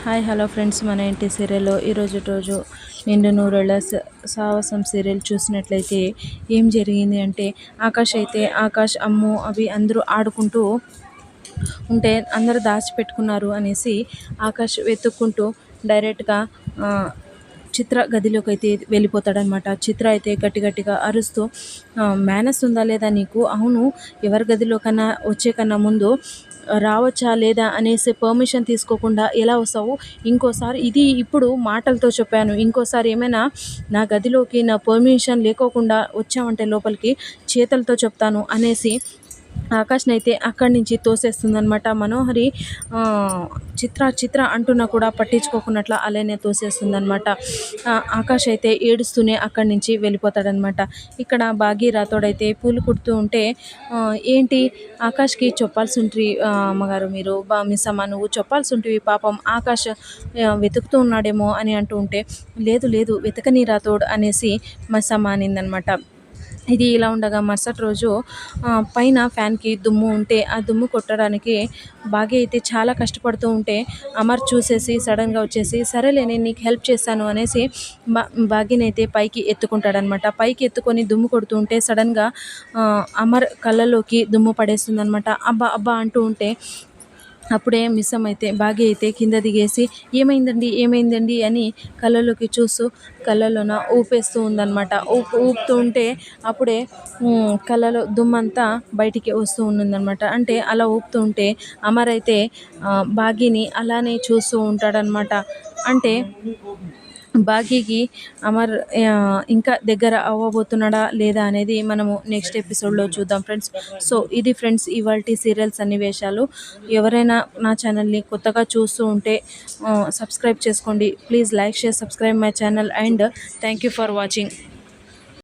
Hi hello friends, మన ఇంటి సీరియల్లో రోజు నిండు నూరేళ్ల సాహసం సీరియల్ చూసినట్లయితే ఏం జరిగింది అంటే ఆకాష్ అమ్ము అవి అందరూ ఆడుకుంటూ ఉంటే అందరూ దాచిపెట్టుకున్నారు అనేసి ఆకాష్ వెతుక్కుంటూ డైరెక్ట్గా చిత్ర గదిలోకి అయితే వెళ్ళిపోతాడనమాట. చిత్ర అయితే గట్టిగా అరుస్తూ, మేనస్ ఉందా లేదా నీకు? అవును, ఎవరి గదిలో కన్నా వచ్చే కన్నా ముందు రావచ్చా లేదా అనేసి పర్మిషన్ తీసుకోకుండా ఎలా వస్తావు? ఇంకోసారి ఇది ఇప్పుడు మాటలతో చెప్పాను, ఇంకోసారి ఏమైనా నా గదిలోకి నా పర్మిషన్ లేకోకుండా వచ్చామంటే లోపలికి చేతులతో చెప్తాను అనేసి ఆకాష్నైతే అక్కడి నుంచి తోసేస్తుందనమాట. మనోహరి చిత్ర అంటున్నా కూడా పట్టించుకోకున్నట్ల అలానే తోసేస్తుందనమాట. ఆకాష్ అయితే ఏడుస్తూనే అక్కడి నుంచి వెళ్ళిపోతాడనమాట. ఇక్కడ భాగీ రాథోడైతే పూలు కుడుతూ ఉంటే, ఏంటి ఆకాష్కి చెప్పాల్సి ఉంటుంది అమ్మగారు, మీరు మిస్ అమ్మ నువ్వు చెప్పాల్సి ఉంటుంది, పాపం ఆకాష్ వెతుకుతూ ఉన్నాడేమో అని అంటూ ఉంటే, లేదు వెతకని రాథోడ్ అనేసి మిస్ అమ్మ అనిందనమాట. ఇది ఇలా ఉండగా మరుసటి రోజు పైన ఫ్యాన్కి దుమ్ము ఉంటే ఆ దుమ్ము కొట్టడానికి భాగ్య అయితే చాలా కష్టపడుతూ ఉంటే అమర్ చూసేసి సడన్గా వచ్చేసి, సరేలే నేను నీకు హెల్ప్ చేస్తాను అనేసి భాగ్యని అయితే పైకి ఎత్తుకుంటాడనమాట. పైకి ఎత్తుకొని దుమ్ము కొడుతూ ఉంటే సడన్గా అమర్ కళ్ళలోకి దుమ్ము పడేస్తుందనమాట. అబ్బా అంటూ ఉంటే అప్పుడే మిస్సం అయితే భాగ్య అయితే కింద దిగేసి, ఏమైందండి అని కళ్ళలోకి చూస్తూ కళ్ళలోన ఊపేస్తూ ఉందన్నమాట. ఊపుతూ ఉంటే అప్పుడే కళ్ళలో దుమ్మంతా బయటికి వస్తూ ఉందన్నమాట. అంటే అలా ఊపుతూ ఉంటే అమర్ అయితే భాగ్యని అలానే చూస్తూ ఉంటాడనమాట. అంటే భాగ్యకి అమర్ ఇంకా దగ్గర అవ్వబోతున్నాడా లేదా అనేది మనము నెక్స్ట్ ఎపిసోడ్లో చూద్దాం ఫ్రెండ్స్. సో ఇది ఫ్రెండ్స్ ఇవాల్టి సీరియల్ సన్నివేశాలు. ఎవరైనా నా ఛానల్ని కొత్తగా చూస్తూ ఉంటే సబ్స్క్రైబ్ చేసుకోండి please. Like share subscribe my channel and thank you for watching.